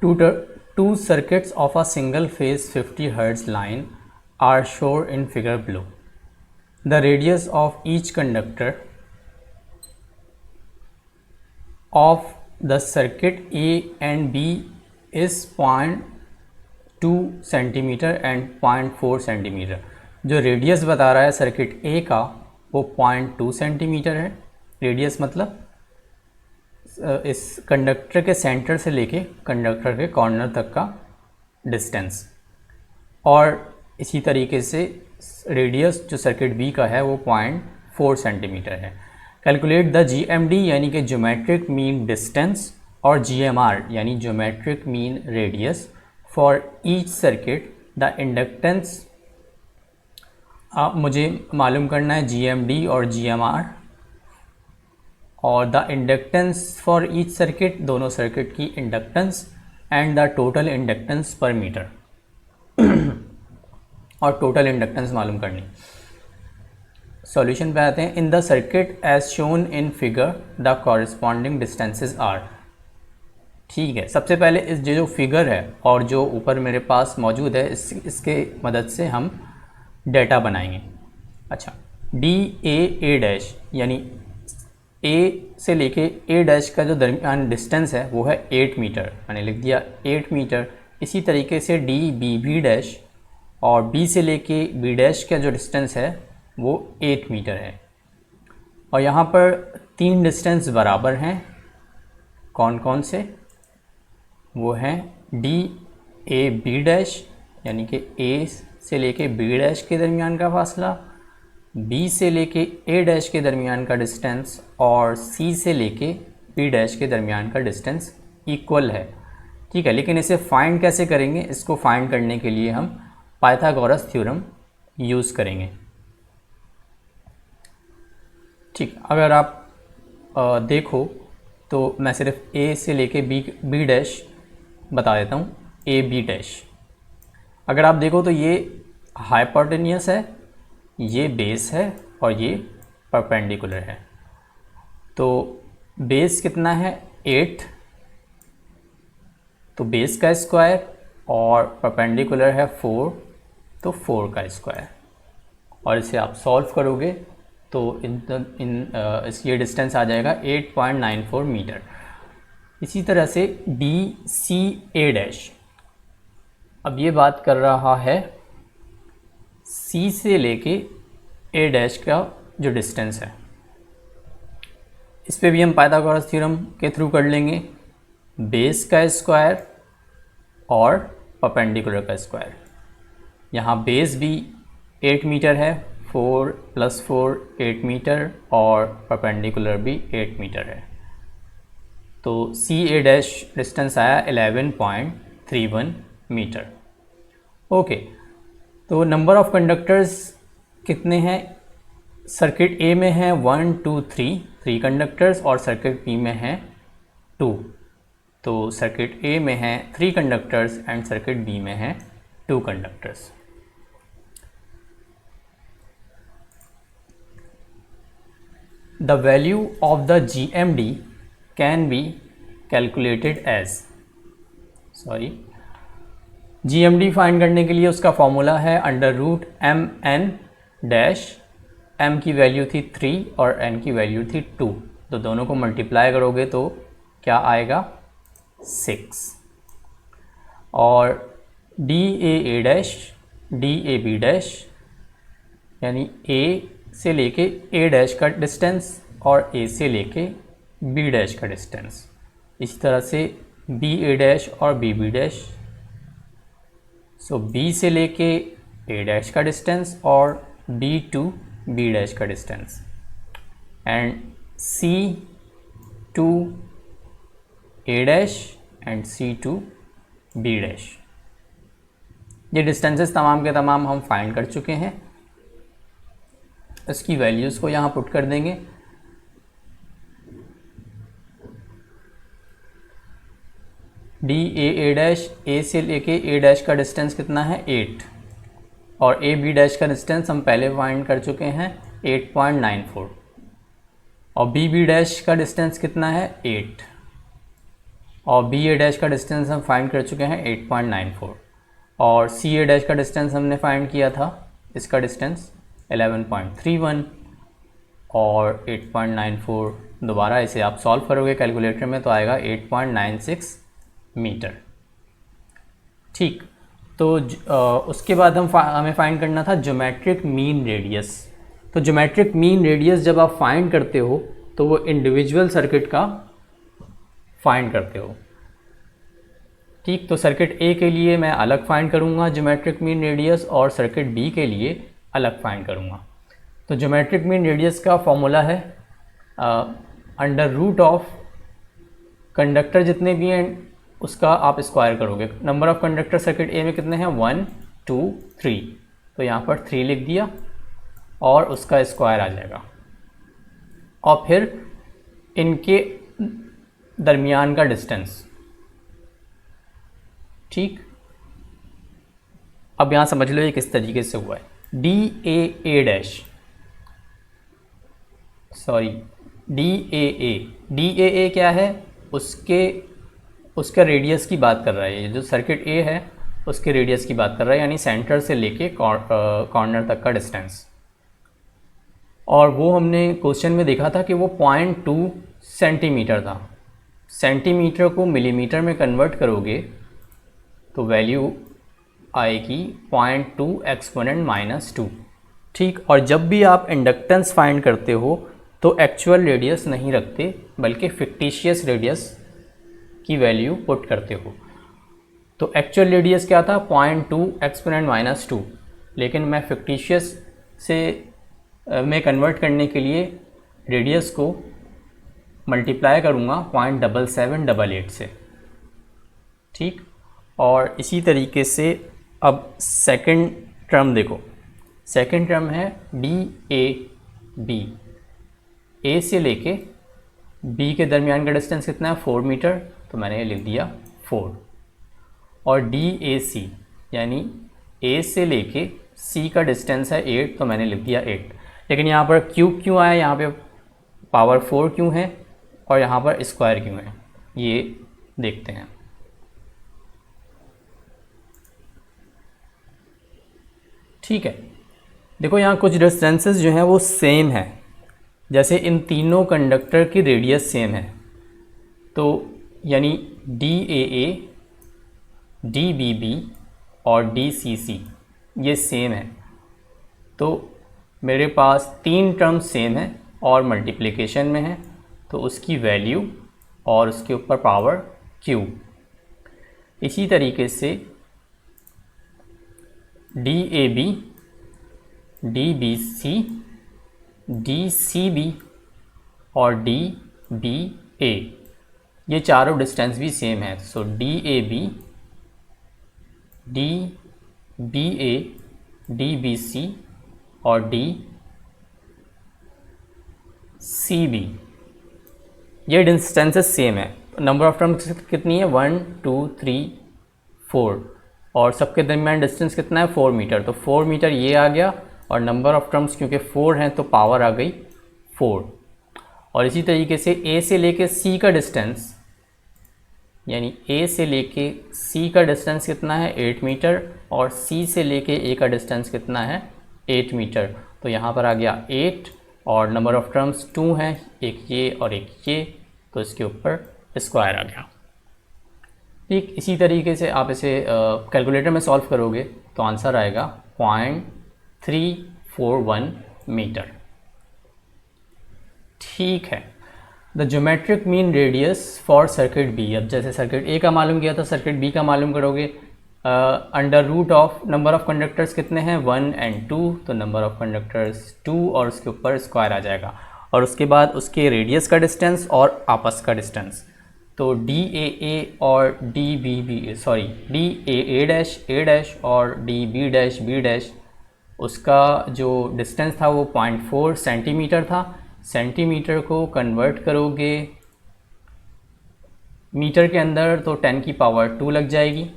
Two circuits of a single phase 50 Hz line are shown in figure below. The radius of each conductor of the circuit A and B is 0.2 centimetre and 0.4 centimetre. जो radius बता रहा है circuit ए का वो 0.2 centimetre है. Radius मतलब इस conductor के सेंटर से लेके कंडक्टर के कॉर्नर तक का डिस्टेंस. और इसी तरीके से रेडियस जो सर्किट बी का है वो 0.4 सेंटीमीटर है. कैलकुलेट द GMD यानी कि ज्योमेट्रिक मीन डिस्टेंस और GMR यानी geometric mean radius for each circuit. The inductance मुझे मालूम करना है GMD और GMR और the inductance for each circuit, दोनों सर्किट की inductance and the total inductance per metre और टोटल इंडक्टेंस मालूम करनी. सॉल्यूशन पे आते हैं. In the circuit as shown in figure the corresponding distances are. ठीक है, सबसे पहले इस जो फिगर है और जो ऊपर मेरे पास मौजूद है इसके मदद से हम डेटा बनाएंगे. अच्छा, DA डैश यानी A से लेके A डैश का जो दरमियान डिस्टेंस है वो है 8 मीटर. मैंने लिख दिया 8 मीटर. इसी तरीके से DB डैश और B से लेके B डैश का जो डिस्टेंस है वो 8 मीटर है. और यहाँ पर तीन डिस्टेंस बराबर हैं. कौन कौन से? वो हैं DAB डैश यानी कि A से लेके B डैश के दरमियान का फासला, B से लेके A डैश के दरमियान का डिस्टेंस और C से लेके B डैश के दरमियान का डिस्टेंस इक्वल है. ठीक है, लेकिन इसे फाइंड कैसे करेंगे? इसको फाइंड करने के लिए हम पाइथागोरस थ्योरम यूज़ करेंगे. ठीक, अगर आप देखो तो मैं सिर्फ A से लेके B डैश बता देता हूँ. AB डैश अगर आप देखो तो ये हाइपोटेन्यूस है, ये बेस है और ये परपेंडिकुलर है. तो बेस कितना है? 8. तो बेस का स्क्वायर और परपेंडिकुलर है 4, तो 4 का स्क्वायर. और इसे आप सॉल्व करोगे तो ये डिस्टेंस आ जाएगा 8.94 मीटर. इसी तरह से DCA डैश, अब ये बात कर रहा है C से लेके A डैश का जो डिस्टेंस है. इस पे भी हम पाइथागोरस थ्योरम के थ्रू कर लेंगे. बेस का स्क्वायर और परपेंडिकुलर का स्क्वायर. यहाँ बेस भी 8 मीटर है, 4 + 4 8 मीटर और परपेंडिकुलर भी 8 मीटर है. तो CA डैश डिस्टेंस आया 11.31 मीटर. ओके, तो नंबर ऑफ़ कंडक्टर्स कितने हैं? सर्किट A में है 1 2 3 कंडक्टर्स और सर्किट B में है 2. तो सर्किट A में है 3 कंडक्टर्स एंड सर्किट B में है 2 conductors. The value of the GMD can be calculated as. GMD find करने के लिए उसका फॉर्मूला है √mn डैश. m की वैल्यू थी 3 और n की वैल्यू थी 2. तो दोनों को मल्टीप्लाई करोगे तो क्या आएगा? 6. और DAA डैश DAB डैश यानी A से लेके A डैश का डिस्टेंस और A से लेके B डैश का डिस्टेंस. इसी तरह से BA डैश और BB डैश. सो B से लेके A डैश का डिस्टेंस और B to B डैश का distance and C to A dash and C to B dash. ये डिस्टेंसेस तमाम के तमाम हम फाइंड कर चुके हैं. इसकी वैल्यूज़ को यहाँ पुट कर देंगे. DAA डैश A से लेके A डैश का डिस्टेंस कितना है? 8 और AB डैश का डिस्टेंस हम पहले फाइंड कर चुके हैं 8.94 और BB डैश का डिस्टेंस कितना है? 8. और बी ए डैश का डिस्टेंस हम फाइंड कर चुके हैं 8.94 और सी ए डैश का डिस्टेंस हमने फाइंड किया था, इसका डिस्टेंस 11.31 और 8.94 दोबारा इसे आप सॉल्व करोगे कैलकुलेटर में तो आएगा 8.96 मीटर। ठीक, तो उसके बाद हमें फाइंड करना था ज्योमेट्रिक मीन रेडियस। तो ज्योमेट्रिक मीन रेडियस जब आप फाइंड करते हो तो वो इंडिविजुअल सर्किट का फाइंड करते हो। ठीक, तो सर्किट ए के लिए मैं अलग फाइंड करूँगा ज्योमेट्रिक मीन रेडियस और सर्किट बी के लिए अलग फाइंड करूँगा। तो ज्योमेट्रिक मीन रेडियस का फॉर्मूला है अंडर रूट ऑफ कंडक्टर जितने भी हैं उसका आप स्क्वायर करोगे। नंबर ऑफ़ कंडक्टर सर्किट ए में कितने हैं 1 2 3, तो यहाँ पर 3 लिख दिया और उसका स्क्वायर आ जाएगा और फिर इनके दरमियान का डिस्टेंस। ठीक, अब यहाँ समझ लो ये किस तरीके से हुआ है। D A dash D A क्या है, उसका रेडियस की बात कर रहा है। ये जो सर्किट ए है उसके रेडियस की बात कर रहा है, यानी सेंटर से लेके कॉर्नर तक का डिस्टेंस। और वो हमने क्वेश्चन में देखा था कि वो 0.2 सेंटीमीटर था। सेंटीमीटर को मिलीमीटर में कन्वर्ट करोगे तो वैल्यू आएगी 0.2 एक्सपोनेंट -2। ठीक, और जब भी आप इंडक्टेंस फाइंड करते हो तो एक्चुअल रेडियस नहीं रखते बल्कि फिक्टिशियस रेडियस की वैल्यू पुट करते हो। तो एक्चुअल रेडियस क्या था 0.2 एक्सपोनेंट -2, लेकिन मैं फिक्टिशियस से में कन्वर्ट करने के लिए रेडियस को मल्टीप्लाई करूँगा 0.7788 से। ठीक, और इसी तरीके से अब सेकंड टर्म देखो। सेकंड टर्म है डी ए बी, ए से लेके बी के दरमियान का डिस्टेंस कितना है 4 मीटर, तो मैंने ये लिख दिया 4। और डी ए सी यानी ए से लेके सी का डिस्टेंस है 8, तो मैंने लिख दिया 8। लेकिन यहाँ पर क्यूब क्यों आया, यहाँ पे पावर 4 क्यों है और यहाँ पर स्क्वायर क्यों है, ये देखते हैं। ठीक है, देखो यहाँ कुछ डिस्टेंसेस जो हैं वो सेम है, जैसे इन तीनों कंडक्टर की रेडियस सेम है। तो यानी D A A, D B B और डी सी सी ये सेम है। तो मेरे पास 3 टर्म्स सेम है और मल्टीप्लिकेशन में है, तो उसकी वैल्यू और उसके ऊपर पावर क्यूब। इसी तरीके से D A B, D B C, D C B और डी बी ए ये चारों डिस्टेंस भी सेम है। So D A B, D B A, D B C और डी सी बी ये डिस्टेंसेस सेम है। नंबर ऑफ टर्म्स कितनी है 1 2 3 4 और सबके दरमियान डिस्टेंस कितना है 4 मीटर, तो 4 मीटर ये आ गया और नंबर ऑफ़ टर्म्स क्योंकि 4 हैं तो पावर आ गई 4। और इसी तरीके से ए से लेके सी का डिस्टेंस, यानी ए से लेके सी का डिस्टेंस कितना है 8 मीटर और सी से लेके ए का डिस्टेंस कितना है 8 मीटर, तो यहाँ पर आ गया 8 और नंबर ऑफ़ टर्म्स 2 हैं, एक ये और एक ये, तो इसके ऊपर स्क्वायर आ गया। ठीक, इसी तरीके से आप इसे कैलकुलेटर में सॉल्व करोगे तो आंसर आएगा 0.341 मीटर। ठीक है, the geometric mean radius for circuit B. अब जैसे सर्किट ए का मालूम किया था, सर्किट बी का मालूम करोगे। Under root of number of conductors कितने हैं 1 and 2, तो नंबर ऑफ़ कंडक्टर्स 2 और उसके ऊपर स्क्वायर आ जाएगा और उसके बाद उसके रेडियस का डिस्टेंस और आपस का डिस्टेंस। तो डी ए और D B B D A dash और डी बी डैश उसका जो डिस्टेंस था वो 0.4 सेंटीमीटर था। सेंटीमीटर को कन्वर्ट करोगे मीटर के अंदर तो 10 की पावर 2 लग जाएगी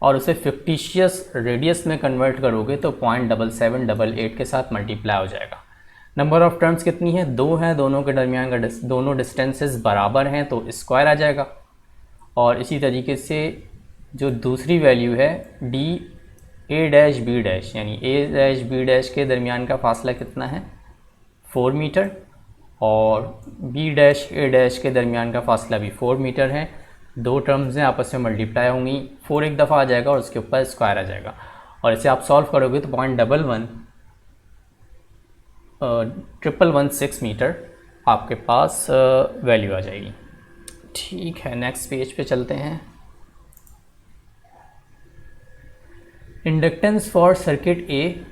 और उसे फिक्टिशियस रेडियस में कन्वर्ट करोगे तो 0.7788 के साथ मल्टीप्लाई हो जाएगा। नंबर ऑफ़ टर्म्स कितनी है 2 है, दोनों के दरमियान का दोनों डिस्टेंसेस बराबर हैं तो स्क्वायर आ जाएगा। और इसी तरीके से जो दूसरी वैल्यू है D A dash B dash, यानी ए डैश बी डैश के दरमियान का फासला कितना है 4 मीटर, और बी डैश ए डैश के दरमियान का फासला भी 4 मीटर है। दो टर्म्स हैं, आपस में मल्टीप्लाई होंगी, 4 एक दफ़ा आ जाएगा और उसके ऊपर स्क्वायर आ जाएगा, और इसे आप सॉल्व करोगे तो 0.11116 मीटर आपके पास वैल्यू आ जाएगी। ठीक है, नेक्स्ट पेज पे चलते हैं। Inductance for circuit A.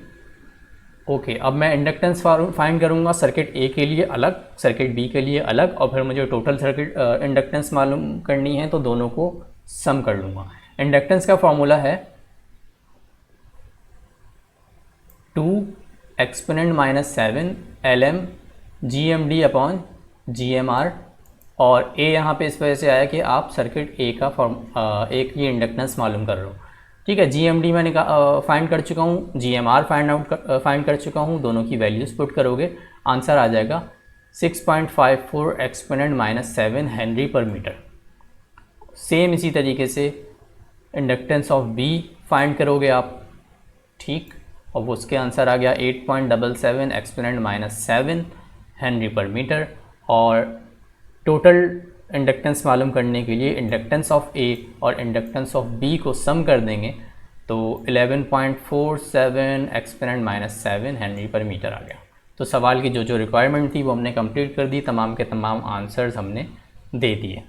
Okay, अब मैं इंडक्टेंस फाइंड करूँगा सर्किट ए के लिए अलग, सर्किट बी के लिए अलग, और फिर मुझे टोटल सर्किट इंडक्टेंस मालूम करनी है तो दोनों को सम कर लूँगा। इंडक्टेंस का फॉर्मूला है 2 exponent -7 LM GMD upon GMR, और ए यहाँ पे इस वजह से आया कि आप सर्किट ए का एक ये इंडक्टेंस मालूम कर रहे हो। ठीक है, GMD मैंने फाइंड कर चुका हूँ, GMR फाइंड कर चुका हूँ, दोनों की वैल्यूज़ पुट करोगे आंसर आ जाएगा 6.54 एक्सपोनेंट -7 हेनरी पर मीटर। सेम इसी तरीके से इंडक्टेंस ऑफ बी फाइंड करोगे आप, ठीक, और वो उसके आंसर आ गया 8.77 एक्सपोनेंट -7 हेनरी पर मीटर। और टोटल इंडक्टेंस मालूम करने के लिए इंडक्टेंस ऑफ ए और इंडक्टेंस ऑफ बी को सम कर देंगे तो 11.47 एक्सपोनेंट -7 हेनरी पर मीटर आ गया। तो सवाल की जो रिक्वायरमेंट थी वो हमने कंप्लीट कर दी, तमाम के तमाम आंसर्स हमने दे दिए।